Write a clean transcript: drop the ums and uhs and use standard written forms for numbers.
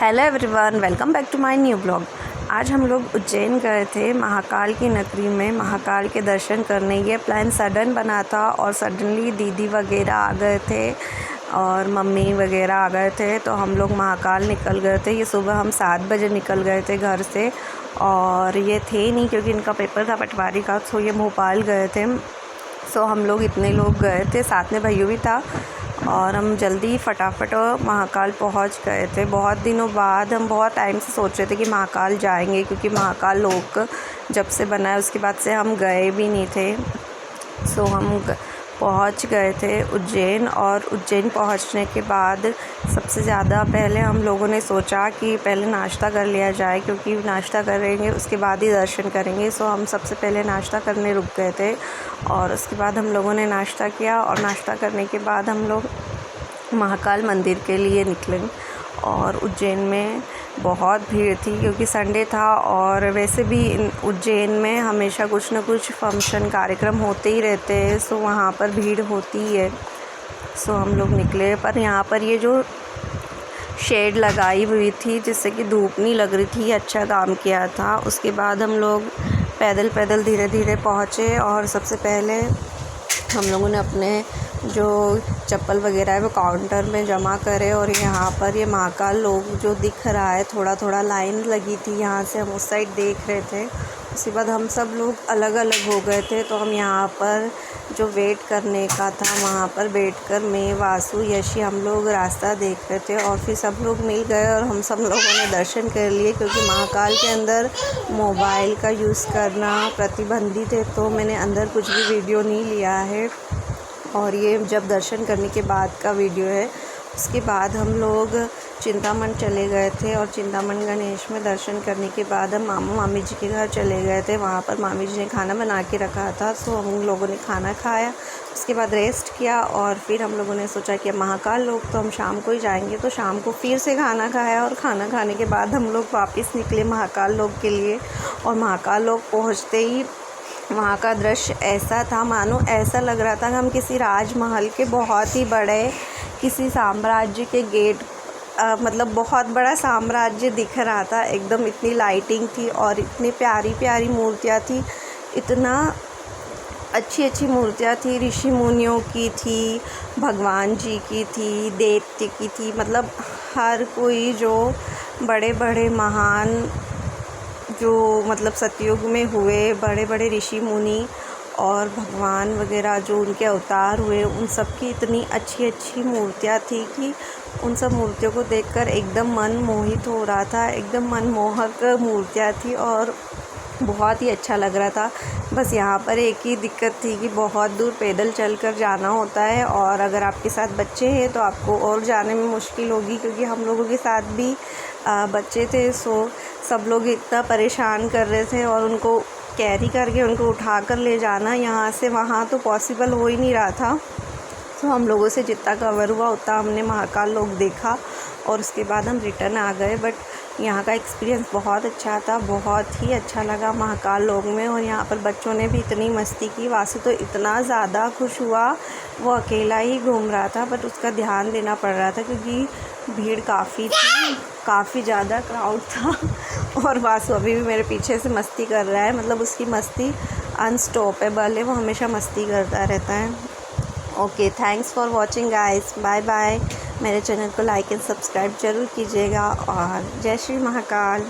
Hello everyone, welcome back to my new blog. आज हम लोग उज्जैन गए थे, महाकाल की नगरी में महाकाल के दर्शन करने। ये प्लान सडन बना था और सडनली दीदी वगैरह आ गए थे और मम्मी वगैरह आ गए थे, तो हम लोग महाकाल निकल गए थे। ये सुबह हम 7 बजे निकल गए थे घर से, और ये थे नहीं क्योंकि इनका पेपर था पटवारी का, तो ये भोपाल गए थे। सो हम लोग इतने लोग गए थे, साथ में भैया भी था, और हम जल्दी फटाफट महाकाल पहुंच गए थे। बहुत दिनों बाद हम बहुत टाइम से सोच रहे थे कि महाकाल जाएंगे, क्योंकि महाकाल लोक जब से बना है उसके बाद से हम गए भी नहीं थे। सो हम पहुंच गए थे उज्जैन, और उज्जैन पहुंचने के बाद सबसे ज़्यादा पहले हम लोगों ने सोचा कि पहले नाश्ता कर लिया जाए, क्योंकि नाश्ता करेंगे उसके बाद ही दर्शन करेंगे। सो हम सबसे पहले नाश्ता करने रुक गए थे, और उसके बाद हम लोगों ने नाश्ता किया, और नाश्ता करने के बाद हम लोग महाकाल मंदिर के लिए निकले। और उज्जैन में बहुत भीड़ थी क्योंकि संडे था, और वैसे भी उज्जैन में हमेशा कुछ न कुछ फंक्शन कार्यक्रम होते ही रहते हैं, सो वहाँ पर भीड़ होती है। सो हम लोग निकले, पर यहाँ पर ये जो शेड लगाई हुई थी जिससे कि धूप नहीं लग रही थी, अच्छा काम किया था। उसके बाद हम लोग पैदल पैदल धीरे धीरे पहुँचे, और सबसे पहले हम लोगों ने अपने जो चप्पल वगैरह है वो काउंटर में जमा करे। और यहाँ पर ये महाकाल लोग जो दिख रहा है, थोड़ा थोड़ा लाइन लगी थी, यहाँ से हम उस साइड देख रहे थे। उसके बाद हम सब लोग अलग अलग हो गए थे, तो हम यहाँ पर जो वेट करने का था वहाँ पर बैठकर मैं, वासु, यशी हम लोग रास्ता देख रहे थे, और फिर सब लोग मिल गए और हम सब लोगों ने दर्शन कर लिए। क्योंकि महाकाल के अंदर मोबाइल का यूज़ करना प्रतिबंधित है, तो मैंने अंदर कुछ भी वीडियो नहीं लिया है, और ये जब दर्शन करने के बाद का वीडियो है। उसके बाद हम लोग चिंतामण चले गए थे, और चिंतामण गणेश में दर्शन करने के बाद हम मामा मामी जी के घर चले गए थे। वहाँ पर मामी जी ने खाना बना के रखा था, सो हम लोगों ने खाना खाया, उसके बाद रेस्ट किया, और फिर हम लोगों ने सोचा कि महाकाल लोग तो हम शाम को ही जाएंगे, तो शाम को फिर से खाना खाया, और खाना खाने के बाद हम लोग वापस निकले महाकाल लोग के लिए। और महाकाल लोग पहुँचते ही वहाँ का दृश्य ऐसा था, मानो ऐसा लग रहा था कि हम किसी राजमहल के बहुत ही बड़े किसी साम्राज्य के गेट, मतलब बहुत बड़ा साम्राज्य दिख रहा था एकदम। इतनी लाइटिंग थी और इतनी प्यारी प्यारी मूर्तियाँ थी, इतना अच्छी अच्छी मूर्तियाँ थी। ऋषि मुनियों की थी, भगवान जी की थी, दैत्य की थी, मतलब हर कोई जो बड़े बड़े महान जो मतलब सतयुग में हुए बड़े बड़े ऋषि मुनि और भगवान वगैरह जो उनके अवतार हुए, उन सब की इतनी अच्छी अच्छी मूर्तियाँ थी कि उन सब मूर्तियों को देखकर एकदम मन मोहित हो रहा था। एकदम मनमोहक मूर्तियाँ थी और बहुत ही अच्छा लग रहा था। बस यहाँ पर एक ही दिक्कत थी कि बहुत दूर पैदल चलकर जाना होता है, और अगर आपके साथ बच्चे हैं तो आपको और जाने में मुश्किल होगी, क्योंकि हम लोगों के साथ भी बच्चे थे। सो सब लोग इतना परेशान कर रहे थे, और उनको कैरी करके उनको उठा कर ले जाना यहाँ से वहाँ तो पॉसिबल हो ही नहीं रहा था। तो हम लोगों से जितना कवर हुआ उतना हमने महाकाल लोग देखा, और उसके बाद हम रिटर्न आ गए। बट यहाँ का एक्सपीरियंस बहुत अच्छा था, बहुत ही अच्छा लगा महाकाल लोग में। और यहाँ पर बच्चों ने भी इतनी मस्ती की, वासु तो इतना ज़्यादा खुश हुआ, वो अकेला ही घूम रहा था, बट उसका ध्यान देना पड़ रहा था क्योंकि भीड़ काफ़ी थी, काफ़ी ज़्यादा क्राउड था। और वासु अभी भी मेरे पीछे से मस्ती कर रहा है, मतलब उसकी मस्ती अनस्टॉपेबल है, वो हमेशा मस्ती करता रहता है। Okay, thanks for watching guys, bye bye. मेरे चैनल को लाइक एंड सब्सक्राइब ज़रूर कीजिएगा, और जय श्री महाकाल।